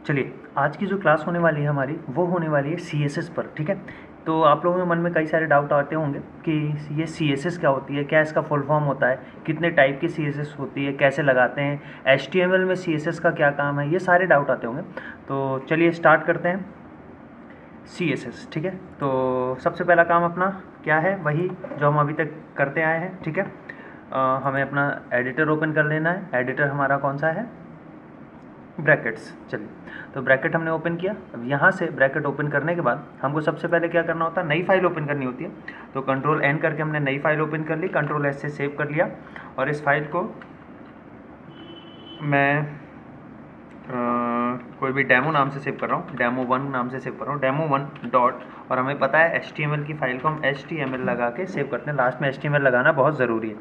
चलिए, आज की जो क्लास होने वाली है हमारी, वो होने वाली है CSS पर, ठीक है। तो आप लोगों के मन में कई सारे डाउट आते होंगे कि ये CSS क्या होती है, क्या इसका फुल फॉर्म होता है, कितने टाइप की CSS होती है, कैसे लगाते हैं, HTML में CSS का क्या काम है, ये सारे डाउट आते होंगे। तो चलिए स्टार्ट करते हैं CSS, ठीक है। तो सबसे पहला काम अपना क्या है, वही जो हम अभी तक करते आए हैं, ठीक है। हमें अपना एडिटर ओपन कर लेना है। एडिटर हमारा कौन सा है, ब्रैकेट्स। चलिए, तो ब्रैकेट हमने ओपन किया। अब यहाँ से ब्रैकेट ओपन करने के बाद हमको सबसे पहले क्या करना होता है, नई फाइल ओपन करनी होती है। तो कंट्रोल N करके हमने नई फाइल ओपन कर ली, कंट्रोल S से सेव कर लिया। और इस फाइल को मैं कोई भी डेमो नाम से सेव कर रहा हूँ, demo1 नाम से सेव कर रहा हूँ, demo1 डॉट। और हमें पता है HTML की फाइल को हम HTML लगा के सेव करते हैं। लास्ट में HTML लगाना बहुत ज़रूरी है।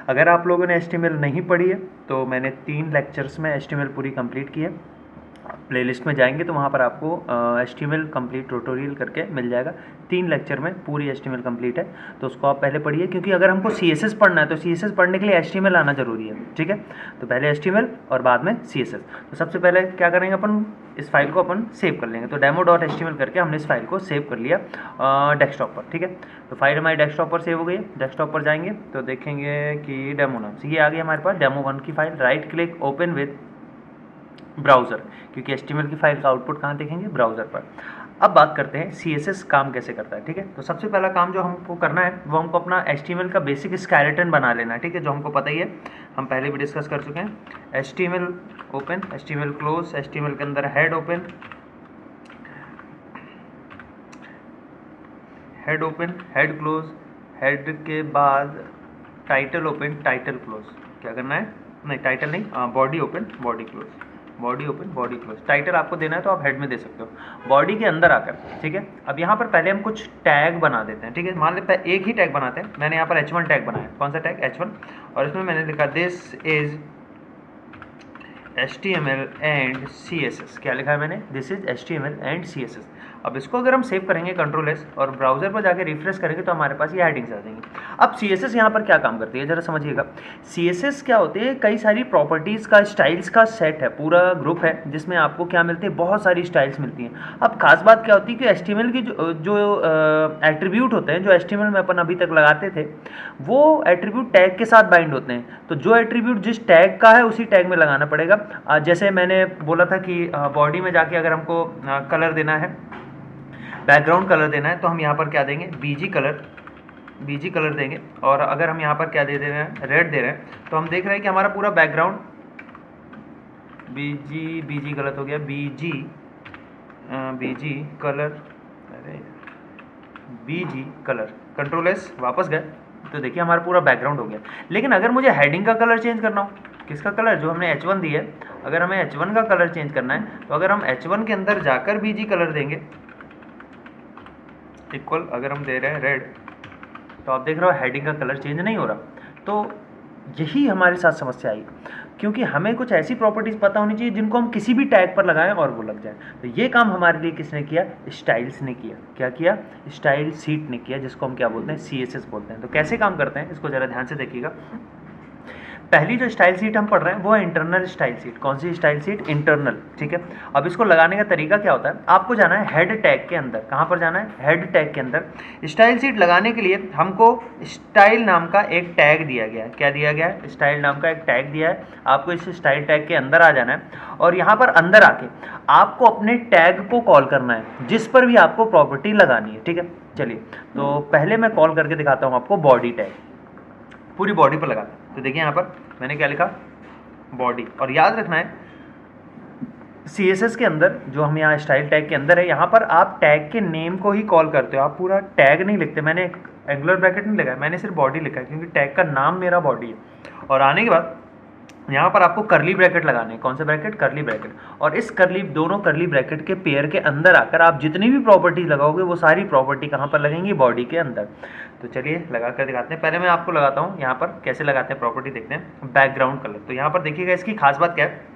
अगर आप लोगों ने HTML नहीं पढ़ी है तो मैंने 3 लेक्चर्स में HTML पूरी कंप्लीट की है। प्लेलिस्ट में जाएंगे तो वहाँ पर आपको HTML कंप्लीट ट्यूटोरियल करके मिल जाएगा। 3 लेक्चर में पूरी HTML कंप्लीट है, तो उसको आप पहले पढ़िए, क्योंकि अगर हमको CSS पढ़ना है तो CSS पढ़ने के लिए HTML आना जरूरी है, ठीक है। तो पहले HTML और बाद में CSS। तो सबसे पहले क्या करेंगे, अपन इस फाइल को अपन सेव कर लेंगे। तो demo.html करके हमने इस फाइल को सेव कर लिया डेस्कटॉप पर, ठीक है। तो फाइल हमारी डेस्कटॉप पर सेव हो गई है। डेस्कटॉप पर जाएंगे तो देखेंगे कि डेमो नाम से ये आ गई हमारे पास demo1 की file. Right click open with browser, क्योंकि HTML की फाइल का आउटपुट कहाँ देखेंगे, ब्राउज़र पर। अब बात करते हैं CSS काम कैसे करता है, ठीक है। तो सबसे पहला काम जो हमको करना है वो हमको अपना HTML का बेसिक स्केलेटन बना लेना है, ठीक है, जो हमको पता ही है, हम पहले भी डिस्कस कर चुके हैं। HTML open, HTML close, HTML के अंदर head open, head open, head close, head के बाद टाइटल ओपन, टाइटल क्लोज। क्या करना है, नहीं टाइटल नहीं, body open, body close, body open, body close. Title आपको देना है तो आप हेड में दे सकते हो, बॉडी के अंदर आकर, ठीक है। अब यहाँ पर पहले हम कुछ टैग बना देते हैं, ठीक है। मान लेते हैं एक ही टैग बनाते हैं। मैंने यहाँ पर H1 टैग बनाया। कौन सा टैग, H1। और इसमें मैंने लिखा this is HTML and CSS। क्या लिखा है मैंने, this is HTML and CSS। अब इसको अगर हम सेव करेंगे कंट्रोल S और ब्राउजर पर जाकर रिफ्रेश करेंगे तो हमारे पास ये हेडिंग्स आ जाएंगी। अब CSS यहाँ पर क्या काम करती है, जरा समझिएगा। CSS क्या होती है, कई सारी प्रॉपर्टीज़ का, स्टाइल्स का सेट है, पूरा ग्रुप है, जिसमें आपको क्या मिलती है, बहुत सारी स्टाइल्स मिलती हैं। अब खास बात क्या होती है कि HTML की जो एट्रीब्यूट होते हैं, जो HTML में अपन अभी तक लगाते थे, वो एट्रीब्यूट टैग के साथ बाइंड होते हैं। तो जो एट्रीब्यूट जिस टैग का है उसी टैग में लगाना पड़ेगा। जैसे मैंने बोला था कि बॉडी में जाके अगर हमको कलर देना है, बैकग्राउंड कलर देना है, तो हम यहाँ पर क्या देंगे, बीजी कलर देंगे। और अगर हम यहाँ पर क्या दे रहे हैं, रेड दे रहे हैं, तो हम देख रहे हैं कि हमारा पूरा बैकग्राउंड बीजी गलत हो गया, बीजी कलर, अरे बीजी कलर, कंट्रोल S वापस गए तो देखिए हमारा पूरा बैकग्राउंड हो गया। लेकिन अगर मुझे हेडिंग का कलर चेंज करना हो, किसका कलर, जो हमने H1 दी है, अगर हमें H1 का कलर चेंज करना है, तो अगर हम H1 के अंदर जाकर बीजी कलर देंगे इक्वल, अगर हम दे रहे हैं रेड, तो आप देख रहे हो हेडिंग का कलर चेंज नहीं हो रहा। तो यही हमारे साथ समस्या आई, क्योंकि हमें कुछ ऐसी प्रॉपर्टीज़ पता होनी चाहिए जिनको हम किसी भी टैग पर लगाएं और वो लग जाए। तो ये काम हमारे लिए किसने किया, स्टाइल्स ने किया। क्या किया, स्टाइल सीट ने किया, जिसको हम क्या बोलते हैं, CSS बोलते हैं। तो कैसे काम करते हैं इसको ज़रा ध्यान से देखिएगा। पहली जो स्टाइल सीट हम पढ़ रहे हैं वो है इंटरनल स्टाइल सीट। कौन सी स्टाइल सीट, इंटरनल, ठीक है। अब इसको लगाने का तरीका क्या होता है, आपको जाना है हेड टैग के अंदर। कहाँ पर जाना है, हेड टैग के अंदर। स्टाइल सीट लगाने के लिए हमको स्टाइल नाम का एक टैग दिया गया है। क्या दिया गया है, स्टाइल नाम का एक टैग दिया है। आपको इस स्टाइल टैग के अंदर आ जाना है और यहाँ पर अंदर आके आपको अपने टैग को कॉल करना है, जिस पर भी आपको प्रॉपर्टी लगानी है, ठीक है। चलिए, तो पहले मैं कॉल करके दिखाता हूँ आपको बॉडी टैग, पूरी बॉडी पर लगा। तो देखिए यहाँ पर मैंने क्या लिखा, बॉडी। और याद रखना है CSS के अंदर, जो हम यहाँ स्टाइल टैग के अंदर है, यहाँ पर आप टैग के नेम को ही कॉल करते हो, आप पूरा टैग नहीं लिखते। मैंने एंगुलर ब्रैकेट नहीं लिखा है, मैंने सिर्फ बॉडी लिखा है, क्योंकि टैग का नाम मेरा बॉडी है। और आने के बाद यहाँ पर आपको करली ब्रैकेट लगाने हैं। कौन से ब्रैकेट, करली ब्रैकेट। और इस दोनों करली ब्रैकेट के पेयर के अंदर आकर आप जितनी भी प्रॉपर्टी लगाओगे वो सारी प्रॉपर्टी कहाँ पर लगेंगी, बॉडी के अंदर। तो चलिए लगा कर दिखाते हैं। पहले मैं आपको लगाता हूँ यहाँ पर, कैसे लगाते हैं प्रॉपर्टी देखते हैं। बैकग्राउंड कलर, तो यहाँ पर देखिएगा इसकी खास बात क्या है,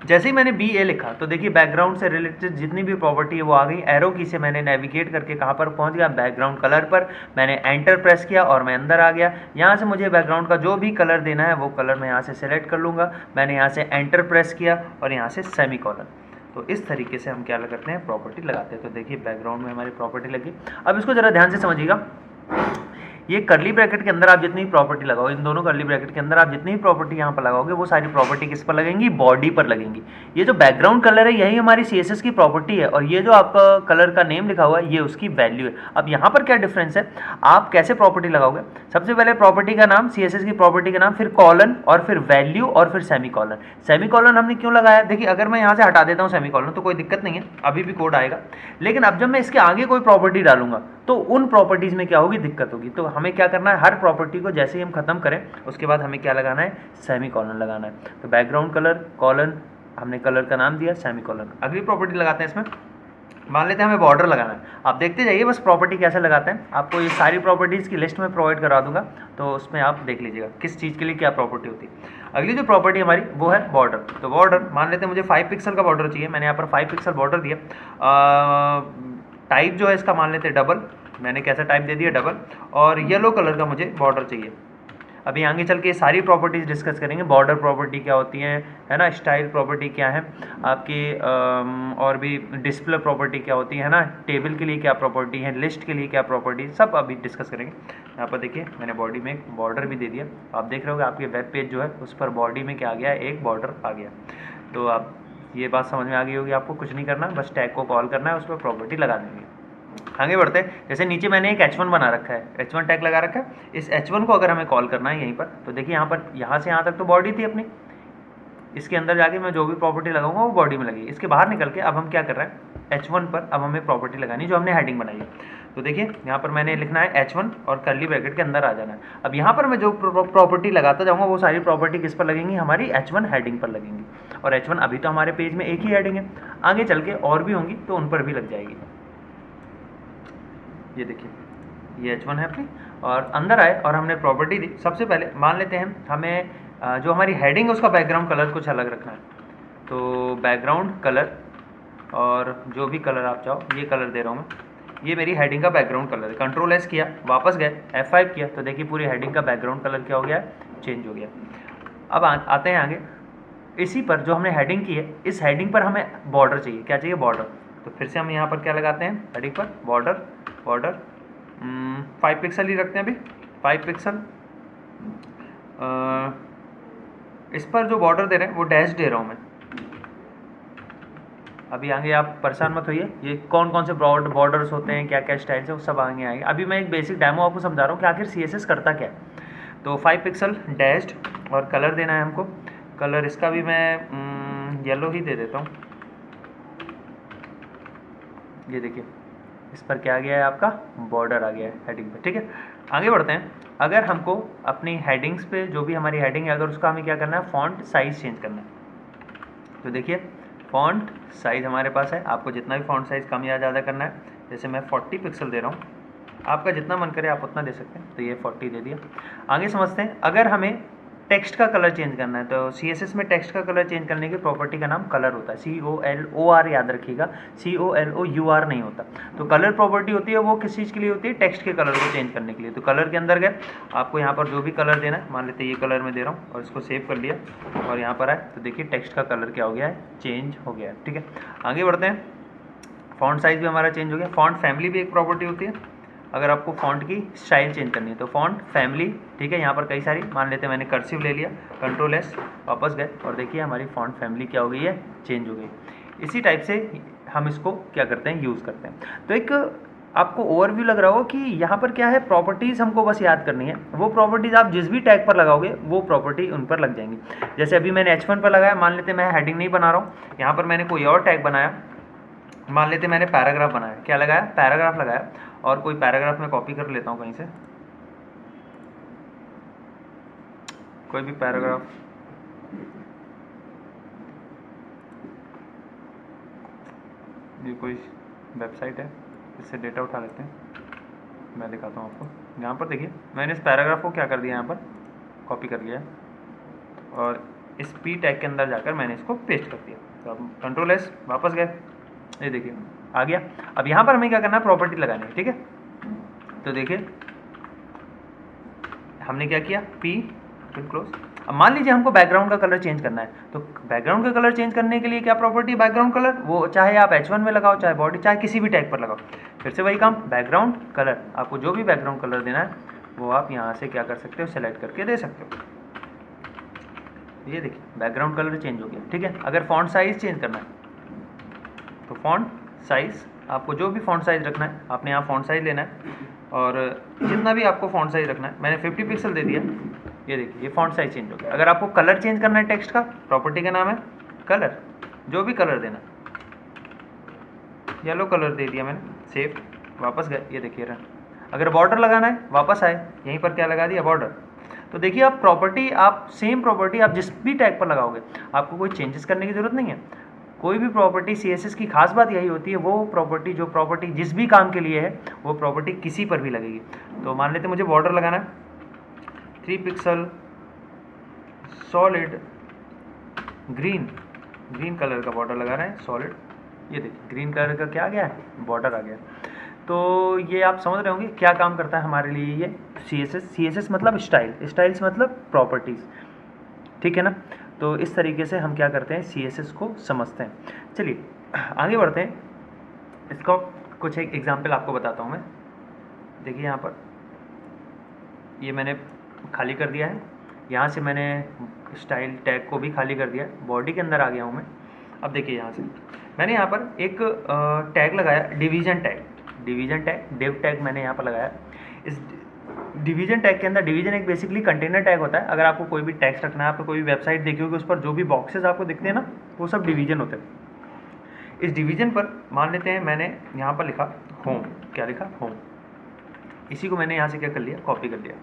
जैसे ही मैंने BA लिखा तो देखिए बैकग्राउंड से रिलेटेड जितनी भी प्रॉपर्टी है वो आ गई। एरो की से मैंने नेविगेट करके कहाँ पर पहुँच गया, बैकग्राउंड कलर पर। मैंने एंटर प्रेस किया और मैं अंदर आ गया। यहाँ से मुझे बैकग्राउंड का जो भी कलर देना है वो कलर मैं यहाँ से सेलेक्ट कर लूँगा। मैंने यहाँ से एंटर प्रेस किया और यहाँ से सेमीकोलन। तो इस तरीके से हम क्या करते हैं, प्रॉपर्टी लगाते हैं। तो देखिए बैकग्राउंड में हमारी प्रॉपर्टी लगी। अब इसको ज़रा ध्यान से समझिएगा। ये कर्ली ब्रैकेट के अंदर आप जितनी प्रॉपर्टी लगाओ, इन दोनों कर्ली ब्रैकेट के अंदर आप जितनी भी प्रॉपर्टी यहाँ पर लगाओगे, वो सारी प्रॉपर्टी किस पर लगेंगी, बॉडी पर लगेंगी। ये जो बैकग्राउंड कलर है यही हमारी CSS की प्रॉपर्टी है, और ये जो आपका कलर का नेम लिखा हुआ है ये उसकी वैल्यू है। अब यहाँ पर क्या डिफरेंस है, आप कैसे प्रॉपर्टी लगाओगे, सबसे पहले प्रॉपर्टी का नाम, CSS की प्रॉपर्टी का नाम, फिर कॉलन और फिर वैल्यू और फिर सेमी कॉलन। सेमी कॉलन हमने क्यों लगाया, देखिए अगर मैं यहाँ से हटा देता हूँ सेमी कॉलन तो कोई दिक्कत नहीं है, अभी भी कोड आएगा, लेकिन अब जब मैं इसके आगे कोई प्रॉपर्टी डालूंगा तो उन प्रॉपर्टीज में क्या होगी, दिक्कत होगी। तो हमें क्या करना है, हर प्रॉपर्टी को जैसे ही हम खत्म करें उसके बाद हमें क्या लगाना है, सेमी कॉलन लगाना है। तो बैकग्राउंड कलर, कॉलन, हमने कलर का नाम दिया, सेमी कॉलन। अगली प्रॉपर्टी लगाते हैं इसमें, मान लेते हैं हमें बॉर्डर लगाना है। आप देखते जाइए बस प्रॉपर्टी कैसे लगाते हैं, आपको ये सारी प्रॉपर्टीज़ की लिस्ट में प्रोवाइड करा दूंगा, तो उसमें आप देख लीजिएगा किस चीज़ के लिए क्या प्रॉपर्टी होती है। अगली जो प्रॉपर्टी हमारी वो है बॉर्डर। तो बॉर्डर मान लेते हैं मुझे 5 पिक्सल का बॉर्डर चाहिए, मैंने यहाँ पर 5 पिक्सल बॉर्डर दिया। टाइप जो है इसका मान लेते हैं डबल, मैंने कैसा टाइप दे दिया, डबल, और येलो कलर का मुझे बॉर्डर चाहिए। अभी आगे चल के सारी प्रॉपर्टीज़ डिस्कस करेंगे, बॉर्डर प्रॉपर्टी क्या होती है ना, स्टाइल प्रॉपर्टी क्या है आपकी, और भी डिस्प्ले प्रॉपर्टी क्या होती है ना, टेबल के लिए क्या प्रॉपर्टी है, लिस्ट के लिए क्या प्रॉपर्टी, सब अभी डिस्कस करेंगे। यहाँ पर देखिए मैंने बॉडी में एक बॉर्डर भी दे दिया, आप देख रहे होगे आपके वेब पेज जो है उस पर बॉडी में क्या आ गया, एक बॉर्डर आ गया। तो आप ये बात समझ में आ गई होगी, आपको कुछ नहीं करना, बस टैग को कॉल करना है, उस पर प्रॉपर्टी लगा देंगे। आगे बढ़ते हैं, जैसे नीचे मैंने एक H1 बना रखा है, H1 टैग लगा रखा है। इस H1 को अगर हमें कॉल करना है यहीं पर, तो देखिए यहाँ पर, यहाँ से यहाँ तक तो बॉडी थी अपनी, इसके अंदर जाके मैं जो भी प्रॉपर्टी लगाऊंगा वो बॉडी में लगेगी। इसके बाहर निकल के अब हम क्या कर रहे हैं, H1 पर अब हमें प्रॉपर्टी लगानी जो हमने हेडिंग बनाई है। तो देखिए यहाँ पर मैंने लिखना है H1 और कर्ली ब्रैकेट के अंदर आ जाना है। अब यहाँ पर मैं जो प्रॉपर्टी लगाता जाऊँगा वो सारी प्रॉपर्टी किस पर लगेंगी, हमारी H1 हेडिंग पर लगेंगी। और H1 अभी तो हमारे पेज में एक ही हेडिंग है, आगे चल के और भी होंगी तो उन पर भी लग जाएगी। ये देखिए ये H1 है अपनी, और अंदर आए और हमने प्रॉपर्टी दी। सबसे पहले मान लेते हैं हमें जो हमारी हेडिंग है उसका बैकग्राउंड कलर कुछ अलग रखना है। तो बैकग्राउंड कलर, और जो भी कलर आप चाहो, ये कलर दे रहा हूँ मैं, ये मेरी हेडिंग का बैकग्राउंड कलर है। कंट्रोल S किया, वापस गए, F5 किया, तो देखिए पूरी हेडिंग का बैकग्राउंड कलर क्या हो गया है, चेंज हो गया। अब आते हैं आगे, इसी पर जो हमने हेडिंग की है, इस हेडिंग पर हमें बॉर्डर चाहिए, क्या चाहिए, बॉर्डर। तो फिर से हम यहाँ पर क्या लगाते हैं, हेडिंग पर बॉर्डर, बॉर्डर 5 पिक्सल ही रखते हैं अभी, 5 पिक्सल। इस पर जो बॉर्डर दे रहे हैं वो डैश दे रहा हूँ मैं। अभी आगे आप परेशान मत होइए, ये कौन कौन से बॉर्डर्स होते हैं, क्या क्या स्टाइल्स है, वो सब आगे आएंगे। अभी मैं एक बेसिक डेमो आपको समझा रहा हूँ कि आखिर CSS करता क्या है। तो 5 पिक्सल डैश्ड, और कलर देना है हमको, कलर इसका भी मैं येलो ही दे देता हूँ। ये देखिए इस पर क्या आ गया है, आपका बॉर्डर आ गया है हेडिंग पे, ठीक है। आगे बढ़ते हैं, अगर हमको अपनी हेडिंग्स पे जो भी हमारी हेडिंग है, अगर उसका हमें क्या करना है, फॉन्ट साइज़ चेंज करना है। तो देखिए फॉन्ट साइज़ हमारे पास है, आपको जितना भी फॉन्ट साइज़ कम या ज़्यादा करना है, जैसे मैं 40 पिक्सल दे रहा हूँ, आपका जितना मन करे आप उतना दे सकते हैं। तो ये 40 दे दिया। आगे समझते हैं, अगर हमें टेक्स्ट का कलर चेंज करना है, तो CSS में टेक्स्ट का कलर चेंज करने की प्रॉपर्टी का नाम कलर होता है, COLOR याद रखिएगा, COLOUR नहीं होता। तो कलर प्रॉपर्टी होती है वो किस चीज़ के लिए होती है, टेक्स्ट के कलर को चेंज करने के लिए। तो कलर के अंदर गए, आपको यहाँ पर जो भी कलर देना है, मान लेते हैं ये कलर मैं दे रहा हूँ, और इसको सेव कर लिया, और यहाँ पर आए तो देखिए टेक्स्ट का कलर क्या हो गया है, चेंज हो गया है, ठीक है। आगे बढ़ते हैं, फॉन्ट साइज़ भी हमारा चेंज हो गया। फॉन्ट फैमिली भी एक प्रॉपर्टी होती है, अगर आपको फॉन्ट की स्टाइल चेंज करनी है तो फॉन्ट फैमिली, ठीक है। यहाँ पर कई सारी, मान लेते हैं मैंने कर्सिव ले लिया, कंट्रोल S, वापस गए, और देखिए हमारी फॉन्ट फैमिली क्या हो गई है, चेंज हो गई। इसी टाइप से हम इसको क्या करते हैं, यूज़ करते हैं। तो एक आपको ओवरव्यू लग रहा हो कि यहाँ पर क्या है, प्रॉपर्टीज़ हमको बस याद करनी है। वो प्रॉपर्टीज़ आप जिस भी टैग पर लगाओगे वो प्रॉपर्टी उन पर लग जाएंगी। जैसे अभी मैंने H1 पर लगाया, मान लेते मैं हेडिंग नहीं बना रहा हूँ, यहाँ पर मैंने कोई और टैग बनाया, मान लेते मैंने पैराग्राफ बनाया, क्या लगाया, पैराग्राफ लगाया, और कोई पैराग्राफ में कॉपी कर लेता हूँ कहीं से, कोई भी पैराग्राफ, ये कोई वेबसाइट है, इससे डेटा उठा लेते हैं, मैं दिखाता हूँ आपको। यहाँ पर देखिए मैंने इस पैराग्राफ को क्या कर दिया, यहाँ पर कॉपी कर लिया, और इस P टैग के अंदर जाकर मैंने इसको पेस्ट कर दिया। तो अब कंट्रोल S, वापस गए, ये देखिए आ गया। अब यहाँ पर हमें क्या करना है, प्रॉपर्टी लगानी है, ठीक है। तो देखिए हमने क्या किया, P क्लोज, अब मान लीजिए हमको बैकग्राउंड का कलर चेंज करना है, तो बैकग्राउंड का कलर चेंज करने के लिए क्या प्रॉपर्टी है बैकग्राउंड कलर, वो चाहे आप H1 में लगाओ, चाहे बॉडी, चाहे किसी भी टैग पर लगाओ। फिर से वही काम, बैकग्राउंड कलर, आपको जो भी बैकग्राउंड कलर देना है वो आप यहाँ से क्या कर सकते हो, सेलेक्ट करके दे सकते हो। ये देखिए बैकग्राउंड कलर चेंज हो गया, ठीक है। अगर फॉन्ट साइज़ चेंज करना है तो फॉन्ट साइज़, आपको जो भी फॉन्ट साइज़ रखना है आपने यहाँ फॉन्ट साइज़ लेना है, और जितना भी आपको फॉन्ट साइज़ रखना है, मैंने 50 पिक्सल दे दिया। ये देखिए ये फॉन्ट साइज़ चेंज हो गया। अगर आपको कलर चेंज करना है टेक्स्ट का, प्रॉपर्टी का नाम है कलर, जो भी कलर देना, येलो कलर दे दिया मैंने, सेव, वापस गए, ये देखिए रन। अगर बॉर्डर लगाना है वापस आए, यहीं पर क्या लगा दिया, बॉर्डर। तो देखिए आप प्रॉपर्टी, आप सेम प्रॉपर्टी आप जिस भी टैग पर लगाओगे आपको कोई चेंजेस करने की ज़रूरत नहीं है। कोई भी प्रॉपर्टी CSS की खास बात यही होती है, वो प्रॉपर्टी, जो प्रॉपर्टी जिस भी काम के लिए है वो प्रॉपर्टी किसी पर भी लगेगी। तो मान लेते मुझे बॉर्डर लगाना है, 3 पिक्सल सॉलिड ग्रीन कलर का बॉर्डर लगा रहे हैं, सॉलिड। ये देखिए ग्रीन कलर का क्या आ गया है, बॉर्डर आ गया। तो ये आप समझ रहे होंगे क्या काम करता है हमारे लिए ये CSS मतलब स्टाइल्स मतलब प्रॉपर्टीज़, ठीक है ना। तो इस तरीके से हम क्या करते हैं, CSS को समझते हैं। चलिए आगे बढ़ते हैं, इसका कुछ एक एग्जांपल आपको बताता हूँ मैं। देखिए यहाँ पर ये मैंने खाली कर दिया है, यहाँ से मैंने स्टाइल टैग को भी खाली कर दिया है, बॉडी के अंदर आ गया हूँ मैं। अब देखिए यहाँ से मैंने यहाँ पर एक टैग लगाया, डिवीज़न टैग, डिव टैग मैंने यहाँ पर लगाया। इस डिवीज़न टैग के अंदर, डिवीज़न एक बेसिकली कंटेनर टैग होता है। अगर आपको कोई भी टैक्स रखना है, आपको कोई भी वेबसाइट देखी होगी, उस पर जो भी बॉक्सेस आपको दिखते हैं ना, वो सब डिवीज़न होते हैं। इस डिवीज़न पर मान लेते हैं मैंने यहाँ पर लिखा होम, क्या लिखा, होम। इसी को मैंने यहाँ से क्या कर लिया, कॉपी कर लिया,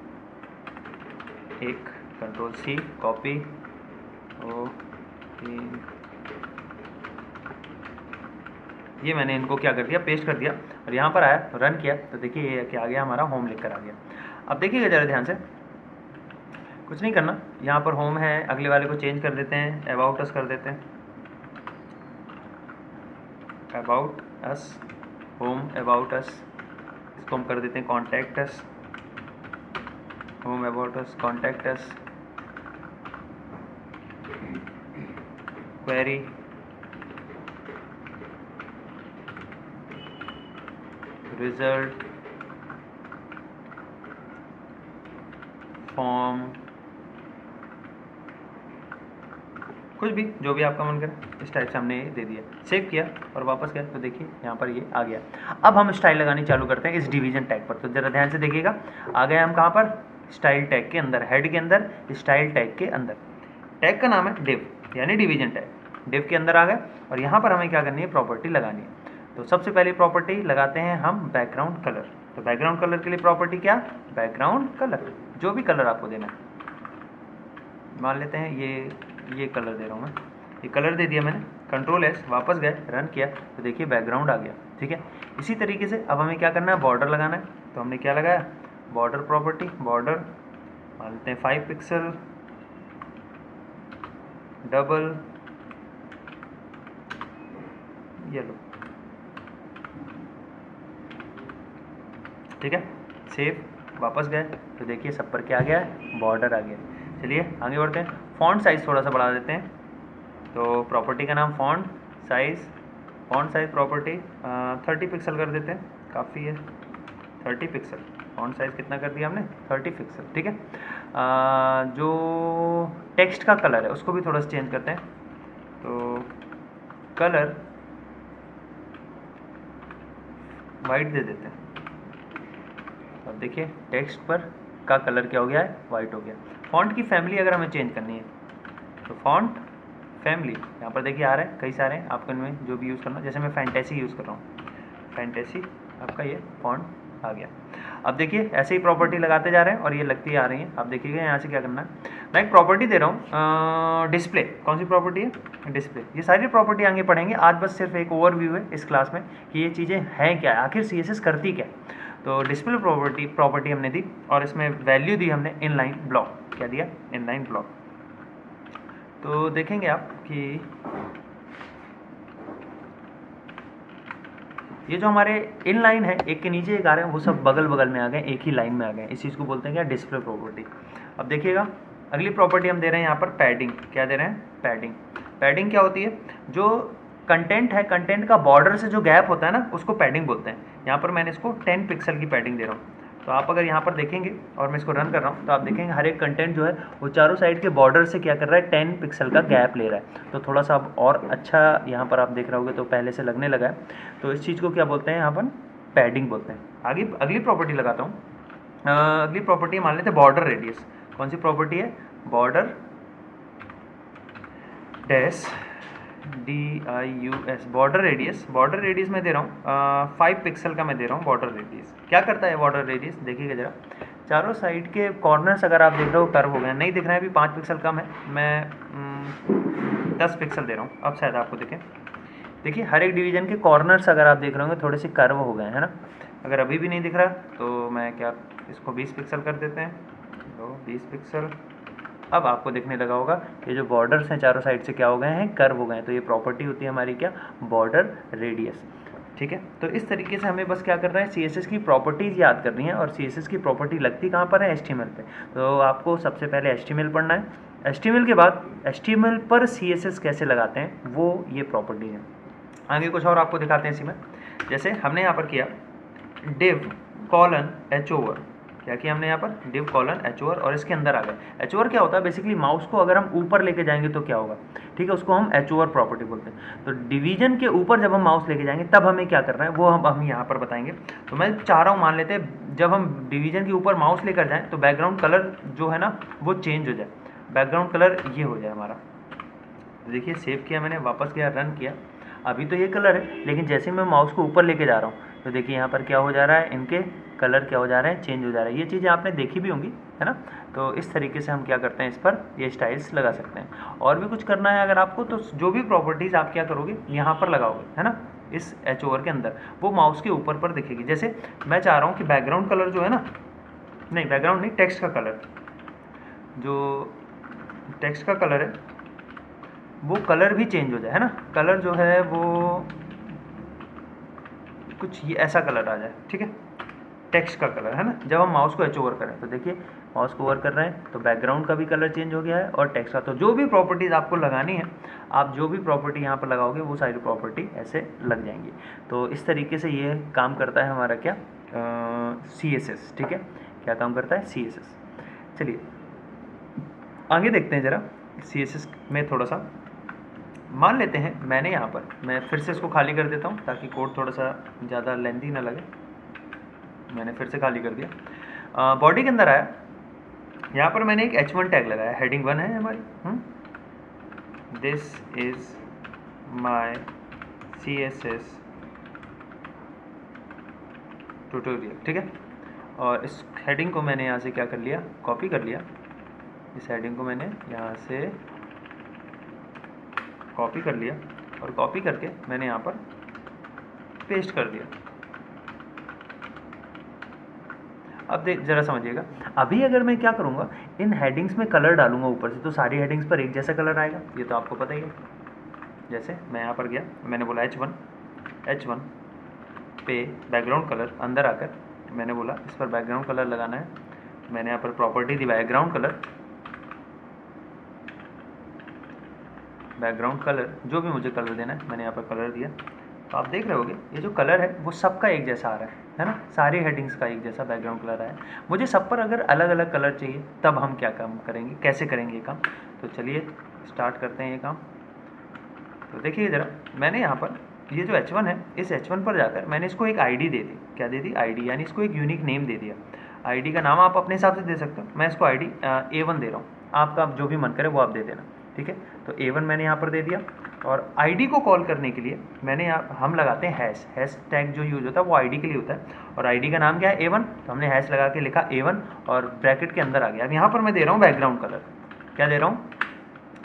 एक Ctrl+C कॉपी, ये मैंने इनको क्या कर दिया, पेस्ट कर दिया, और यहाँ पर आया, रन किया, तो देखिए ये क्या आ गया, हमारा होम लिख कर आ गया। अब देखिएगा ज़रा ध्यान से, कुछ नहीं करना, यहाँ पर होम है, अगले वाले को चेंज कर देते हैं, अबाउट अस कर देते हैं, about us, home about us, इसको हम कर देते हैं contact us, home about us, contact us, query, result, form, कुछ भी, जो भी आपका मन करे, इस टाइप से हमने ये दे दिया, सेव किया और वापस गया, तो देखिए यहाँ पर ये आ गया। अब हम स्टाइल लगानी चालू करते हैं इस डिवीज़न टैग पर। तो ज़रा ध्यान से देखिएगा, आ गए हम कहाँ पर, स्टाइल टैग के अंदर, हेड के अंदर, स्टाइल टैग के अंदर। टैग का नाम है डिव, यानी डिवीज़न टैग। डिव के अंदर आ गए, और यहाँ पर हमें क्या करनी है, प्रॉपर्टी लगानी है। तो सबसे पहली प्रॉपर्टी लगाते हैं हम बैकग्राउंड कलर। तो बैकग्राउंड कलर के लिए प्रॉपर्टी क्या, बैकग्राउंड कलर, जो भी कलर आपको देना है, मान लेते हैं ये कलर दे रहा हूँ मैं, ये कलर दे दिया मैंने, Ctrl+S, वापस गए, रन किया, तो देखिए बैकग्राउंड आ गया, ठीक है। इसी तरीके से अब हमें क्या करना है, बॉर्डर लगाना है। तो हमने क्या लगाया, बॉर्डर प्रॉपर्टी, बॉर्डर मान लेते हैं 5 पिक्सल, डबल, येलो, ठीक है, सेव, वापस गए, तो देखिए सब पर क्या आ गया है, बॉर्डर आ गया। चलिए आगे बढ़ते हैं, फॉन्ट साइज़ थोड़ा सा बढ़ा देते हैं। तो प्रॉपर्टी का नाम फॉन्ट साइज़ प्रॉपर्टी 30 पिक्सल कर देते हैं, काफ़ी है 30 पिक्सल। फॉन्ट साइज़ कितना कर दिया हमने, 30 पिक्सल, ठीक है। जो टेक्स्ट का कलर है उसको भी थोड़ा सा चेंज करते हैं। तो कलर वाइट दे देते हैं। अब देखिए टेक्स्ट पर का कलर क्या हो गया है, वाइट हो गया। फॉन्ट की फैमिली अगर हमें चेंज करनी है, तो फॉन्ट फैमिली यहाँ पर देखिए आ रहा है, कई सारे हैं, आपको इनमें जो भी यूज़ करना, जैसे मैं फैंटेसी यूज़ कर रहा हूँ, फैंटेसी आपका ये फॉन्ट आ गया। अब देखिए ऐसे ही प्रॉपर्टी लगाते जा रहे हैं और ये लगती आ रही हैं। आप देखिएगा यहाँ से क्या करना है, मैं एक प्रॉपर्टी दे रहा हूँ, डिस्प्ले। कौन सी प्रॉपर्टी है, डिस्प्ले। ये सारी प्रॉपर्टी आगे पढ़ेंगे, आज बस सिर्फ एक ओवरव्यू है इस क्लास में कि ये चीज़ें हैं क्या, आखिर CSS करती क्या। तो डिस्प्ले प्रॉपर्टी हमने दी, और इसमें वैल्यू दी हमने इनलाइन ब्लॉक। क्या दिया, इनलाइन ब्लॉक। तो देखेंगे आप कि ये जो हमारे इनलाइन है, एक के नीचे एक आ रहे हैं, वो सब बगल बगल में आ गए, एक ही लाइन में आ गए। इस चीज़ को बोलते हैं क्या, डिस्प्ले प्रॉपर्टी। अब देखिएगा अगली प्रॉपर्टी हम दे रहे हैं यहाँ पर पैडिंग। क्या दे रहे हैं? पैडिंग। पैडिंग क्या होती है? जो कंटेंट है, कंटेंट का बॉर्डर से जो गैप होता है ना, उसको पैडिंग बोलते हैं। यहाँ पर मैंने इसको 10 पिक्सल की पैडिंग दे रहा हूँ। तो आप अगर यहाँ पर देखेंगे और मैं इसको रन कर रहा हूँ तो आप देखेंगे हर एक कंटेंट जो है वो चारों साइड के बॉर्डर से क्या कर रहा है, 10 पिक्सल का गैप ले रहा है। तो थोड़ा सा अब और अच्छा यहाँ पर आप देख रहे होगे तो पहले से लगने लगा है। तो इस चीज़ को क्या बोलते हैं यहाँ पर? पैडिंग बोलते हैं। आगे अगली प्रॉपर्टी लगाता हूँ। अगली प्रॉपर्टी मान लेते हैं बॉर्डर रेडियस। कौन सी प्रॉपर्टी है? Border dash DIUS, border radius. Border radius मैं दे रहा हूँ 5 पिक्सल का मैं दे रहा हूँ बॉर्डर रेडियस। क्या करता है बॉर्डर रेडियस? देखिएगा जरा, चारों साइड के कॉर्नर्स अगर आप देख रहे हो कर्व हो गए, नहीं दिख रहा है अभी 5 पिक्सल कम है, मैं 10 पिक्सल दे रहा हूँ। अब शायद आपको दिखे। देखिए हर एक डिवीजन के कॉर्नर्स अगर आप देख रहे होंगे थोड़े से कर्व हो गए हैं ना। अगर अभी भी नहीं दिख रहा तो मैं क्या इसको 20 पिक्सल कर देते हैं। तो 20 पिक्सल। अब आपको दिखने लगा होगा ये जो बॉर्डर्स हैं चारों साइड से क्या हो गए हैं, कर्व हो गए हैं। तो ये प्रॉपर्टी होती है हमारी क्या? Border radius. ठीक है। तो इस तरीके से हमें बस क्या करना है, CSS की प्रॉपर्टीज़ याद करनी है। और CSS की प्रॉपर्टी लगती कहाँ पर है? HTML पे। तो आपको सबसे पहले HTML पढ़ना है। HTML के बाद HTML पर CSS कैसे लगाते हैं वो ये प्रॉपर्टी है। आगे कुछ और आपको दिखाते हैं इसी में। जैसे हमने यहाँ पर किया div कॉलन h ओवर। क्या किया हमने यहाँ पर? div कॉलन h ओवर, और इसके अंदर आ गए। h ओवर क्या होता है? बेसिकली माउस को अगर हम ऊपर लेके जाएंगे तो क्या होगा? ठीक है, उसको हम h ओवर प्रॉपर्टी बोलते हैं। तो डिवीजन के ऊपर जब हम माउस लेके जाएंगे तब हमें क्या करना है वो हम यहाँ पर बताएंगे। तो मैं चाह रहा हूँ, मान लेते हैं जब हम डिवीजन के ऊपर माउस लेकर जाएँ तो बैकग्राउंड कलर जो है ना वो चेंज हो जाए। बैकग्राउंड कलर ये हो जाए हमारा। तो देखिए सेव किया मैंने, वापस गया, रन किया। अभी तो ये कलर है, लेकिन जैसे मैं माउस को ऊपर लेके जा रहा हूँ तो देखिए यहाँ पर क्या हो जा रहा है, इनके कलर क्या हो जा रहे हैं, चेंज हो जा रहा है। ये चीज़ें आपने देखी भी होंगी, है ना। तो इस तरीके से हम क्या करते हैं, इस पर ये स्टाइल्स लगा सकते हैं। और भी कुछ करना है अगर आपको तो जो भी प्रॉपर्टीज़ आप क्या करोगे यहाँ पर लगाओगे, है ना, इस h ओवर के अंदर, वो माउस के ऊपर पर दिखेगी। जैसे मैं चाह रहा हूँ कि बैकग्राउंड कलर जो है ना, नहीं बैकग्राउंड नहीं, टेक्स्ट का कलर, जो टेक्स्ट का कलर है वो कलर भी चेंज हो जाए, है ना। कलर जो है वो कुछ ये ऐसा कलर आ जाए, ठीक है, टेक्स्ट का कलर, है ना। जब हम माउस को एच ओवर करें तो देखिए माउस को ओवर कर रहे हैं तो बैकग्राउंड का भी कलर चेंज हो गया है और टेक्स्ट का। तो जो भी प्रॉपर्टीज़ आपको लगानी है, आप जो भी प्रॉपर्टी यहाँ पर लगाओगे वो सारी प्रॉपर्टी ऐसे लग जाएंगी। तो इस तरीके से ये काम करता है हमारा क्या, CSS। ठीक है, क्या काम करता है? CSS। चलिए आगे देखते हैं ज़रा CSS में थोड़ा सा। मान लेते हैं मैंने यहाँ पर, मैं फिर से इसको खाली कर देता हूँ ताकि कोड थोड़ा सा ज़्यादा लेंथी ना लगे। मैंने फिर से खाली कर दिया। बॉडी के अंदर आया, यहाँ पर मैंने एक H1 टैग लगाया, हेडिंग 1 है हमारी। This is my CSS tutorial. ठीक है, और इस हेडिंग को मैंने यहाँ से क्या कर लिया, कॉपी कर लिया। इस हेडिंग को मैंने यहाँ से कॉपी कर लिया और कॉपी करके मैंने यहाँ पर पेस्ट कर दिया। अब देख जरा समझिएगा, अभी अगर मैं क्या करूँगा, इन हेडिंग्स में कलर डालूंगा ऊपर से तो सारी हेडिंग्स पर एक जैसा कलर आएगा, ये तो आपको पता ही है। जैसे मैं यहाँ पर गया, मैंने बोला H1 पे बैकग्राउंड कलर, अंदर आकर मैंने बोला इस पर बैकग्राउंड कलर लगाना है। मैंने यहाँ पर प्रॉपर्टी दी बैकग्राउंड कलर, जो भी मुझे कलर देना है मैंने यहाँ पर कलर दिया। तो आप देख रहे होगे ये जो कलर है वो सबका एक जैसा आ रहा है ना, सारी हेडिंग्स का एक जैसा बैकग्राउंड कलर आया। मुझे सब पर अगर अलग अलग कलर चाहिए तब हम क्या काम करेंगे, कैसे करेंगे ये काम। तो चलिए स्टार्ट करते हैं ये काम। तो देखिए ज़रा, मैंने यहाँ पर ये जो H1 है, इस H1 पर जाकर मैंने इसको एक ID दे दी। क्या दे दी? ID, यानी इसको एक यूनिक नेम दे दिया। ID का नाम आप अपने हिसाब से दे सकते हो, मैं इसको ID A1 दे रहा हूँ, आपका जो भी मन करे वो आप दे देना। ठीक है, तो A1 मैंने यहाँ पर दे दिया। और ID को कॉल करने के लिए मैंने यहाँ, हम लगाते हैं हैश टैग जो यूज होता है वो ID के लिए होता है। और ID का नाम क्या है? A1, तो हमने हैश लगा के लिखा A1 और ब्रैकेट के अंदर आ गया। अब यहाँ पर मैं दे रहा हूँ बैकग्राउंड कलर। क्या दे रहा हूँ?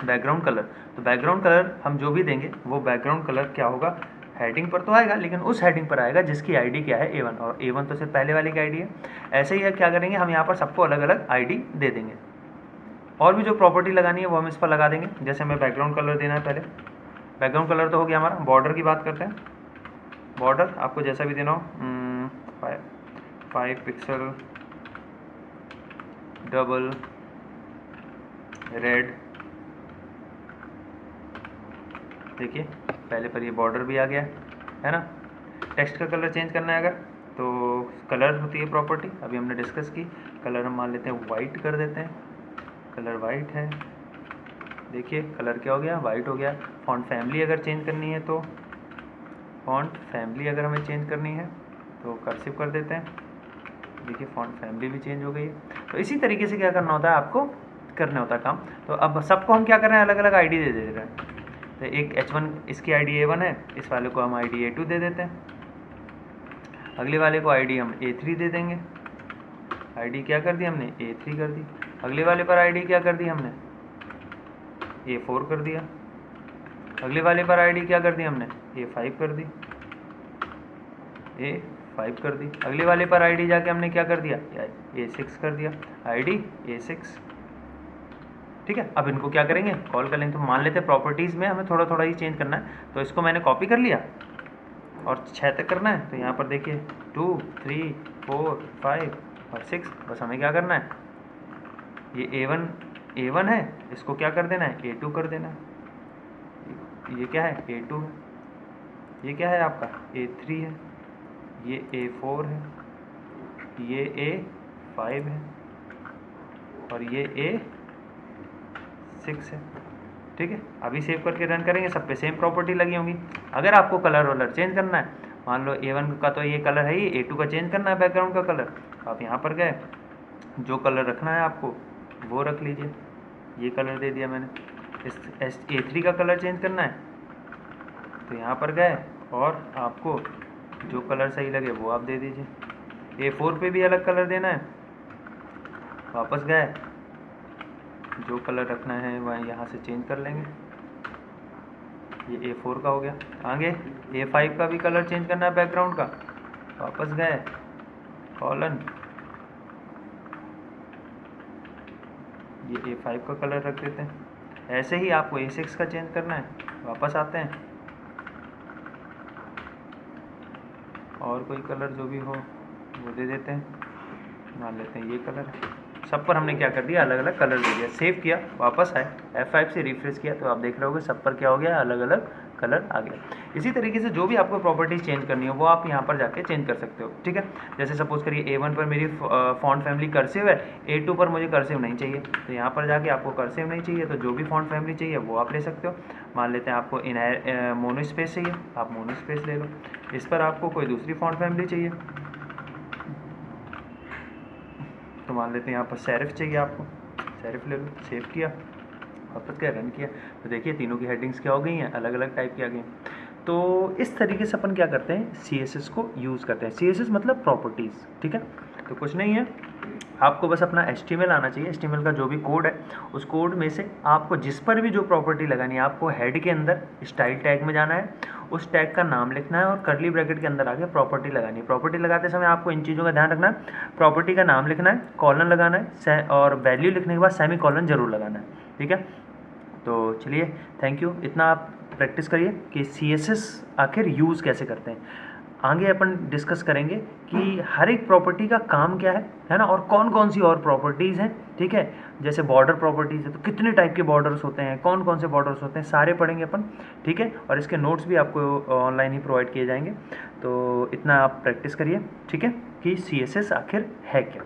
Background colour. तो बैकग्राउंड कलर हम जो भी देंगे वो बैकग्राउंड कलर क्या होगा, हेडिंग पर तो आएगा, लेकिन उस हेडिंग पर आएगा जिसकी ID क्या है, A1, और A1 तो सिर्फ पहले वाले की ID है। ऐसे ही क्या करेंगे, हम यहाँ पर सबको अलग अलग ID दे देंगे। और भी जो प्रॉपर्टी लगानी है वो हम इस पर लगा देंगे। जैसे हमें बैकग्राउंड कलर देना है, पहले बैकग्राउंड कलर तो हो गया हमारा। बॉर्डर की बात करते हैं। बॉर्डर आपको जैसा भी देना हो, 5 पिक्सल डबल रेड, देखिए पहले पर ये बॉर्डर भी आ गया है ना। टेक्स्ट का कलर चेंज करना है अगर, तो कलर होती है प्रॉपर्टी, अभी हमने डिस्कस की। कलर हम मान लेते हैं वाइट कर देते हैं, कलर वाइट है, देखिए कलर क्या हो गया, वाइट हो गया। फॉन्ट फैमिली अगर चेंज करनी है तो फॉन्ट फैमिली अगर हमें चेंज करनी है तो कर्सिव कर देते हैं, देखिए फॉन्ट फैमिली भी चेंज हो गई है। तो इसी तरीके से क्या करना होता है, आपको करना होता है काम। तो अब सबको हम क्या कर रहे हैं, अलग अलग आईडी दे रहे हैं। तो एक H1 इसकी आईडी A1 है, इस वाले को हम आईडी A2 दे देते हैं, अगले वाले को आईडी हम A3 दे देंगे। आईडी क्या कर दी हमने, A3 कर दी। अगले वाले पर आईडी क्या कर दी हमने, A4 कर दिया। अगले वाले पर आईडी क्या कर दी हमने, A5 कर दी, A5 कर दी। अगले वाले पर आईडी जाके हमने क्या कर दिया, A6 कर दिया, आईडी A6। ठीक है, अब इनको क्या करेंगे, कॉल कर लेंगे। तो मान लेते हैं प्रॉपर्टीज़ में हमें थोड़ा थोड़ा ही चेंज करना है, तो इसको मैंने कॉपी कर लिया और 6 तक करना है। तो यहाँ पर देखिए 2, 3, 4, 5 और 6, बस हमें क्या करना है, ये A1 है, इसको क्या कर देना है, A2 कर देना है। ये क्या है, A2 है। ये क्या है आपका, A3 है। ये A4 है, ये A5 है और ये A6 है। ठीक है, अभी सेव करके रन करेंगे, सब पे सेम प्रॉपर्टी लगी होंगी। अगर आपको कलर वलर चेंज करना है, मान लो A1 का तो ये कलर है ही, A2 का चेंज करना है बैकग्राउंड का कलर, आप यहाँ पर गए, जो कलर रखना है आपको वो रख लीजिए, ये कलर दे दिया मैंने। इस A3 का कलर चेंज करना है तो यहाँ पर गए और आपको जो कलर सही लगे वो आप दे दीजिए। A4 पे भी अलग कलर देना है, वापस गए, जो कलर रखना है वह यहाँ से चेंज कर लेंगे। ये A4 का हो गया। आगे A5 का भी कलर चेंज करना है बैकग्राउंड का, वापस गए, कॉलन, ये A5 का कलर रख देते हैं। ऐसे ही आपको A6 का चेंज करना है, वापस आते हैं और कोई कलर जो भी हो वो दे देते हैं, मान लेते हैं ये कलर है। सब पर हमने क्या कर दिया, अलग अलग कलर दे दिया। सेव किया, वापस आए, F5 से रिफ्रेश किया तो आप देख रहे होगे सब पर क्या हो गया, अलग अलग कलर आ गया। इसी तरीके से जो भी आपको प्रॉपर्टीज चेंज करनी हो वो आप यहाँ पर जाके चेंज कर सकते हो। ठीक है, जैसे सपोज करिए A1 पर मेरी फॉन्ट फैमिली कर्सिव है, A2 पर मुझे कर्सिव नहीं चाहिए, तो यहाँ पर जाके आपको कर्सिव नहीं चाहिए तो जो भी फॉन्ट फैमिली चाहिए वो आप ले सकते हो। मान लेते हैं आपको मोनो स्पेस चाहिए, आप मोनो स्पेस ले लो। इस पर आपको कोई दूसरी फॉन्ट फैमिली चाहिए तो मान लेते हैं यहाँ पर सेरिफ चाहिए, आपको सेरिफ ले लो। सेव किया, वापस क्या रन किया, तो देखिए तीनों की हेडिंग्स क्या हो गई हैं, अलग अलग टाइप की आ गई। तो इस तरीके से अपन क्या करते हैं, CSS को यूज़ करते हैं। CSS मतलब प्रॉपर्टीज़। ठीक है, तो कुछ नहीं है, आपको बस अपना HTML आना चाहिए। HTML का जो भी कोड है उस कोड में से आपको जिस पर भी जो प्रॉपर्टी लगानी है, आपको हेड के अंदर स्टाइल टैग में जाना है, उस टैग का नाम लिखना है और कर्ली ब्रैकेट के अंदर आके प्रॉपर्टी लगानी है। प्रॉपर्टी लगाते समय आपको इन चीज़ों का ध्यान रखना है, प्रॉपर्टी का नाम लिखना है, कॉलन लगाना है और वैल्यू लिखने के बाद सेमी कॉलन जरूर लगाना है। ठीक है, तो चलिए थैंक यू, इतना आप प्रैक्टिस करिए कि CSS आखिर यूज़ कैसे करते हैं। आगे अपन डिस्कस करेंगे कि हर एक प्रॉपर्टी का काम क्या है ना, और कौन कौन सी और प्रॉपर्टीज़ हैं। ठीक है, जैसे बॉर्डर प्रॉपर्टीज़ है तो कितने टाइप के बॉर्डर्स होते हैं, कौन कौन से बॉर्डर्स होते हैं, सारे पढ़ेंगे अपन। ठीक है, और इसके नोट्स भी आपको ऑनलाइन ही प्रोवाइड किए जाएंगे। तो इतना आप प्रैक्टिस करिए, ठीक है, कि CSS आखिर है क्या।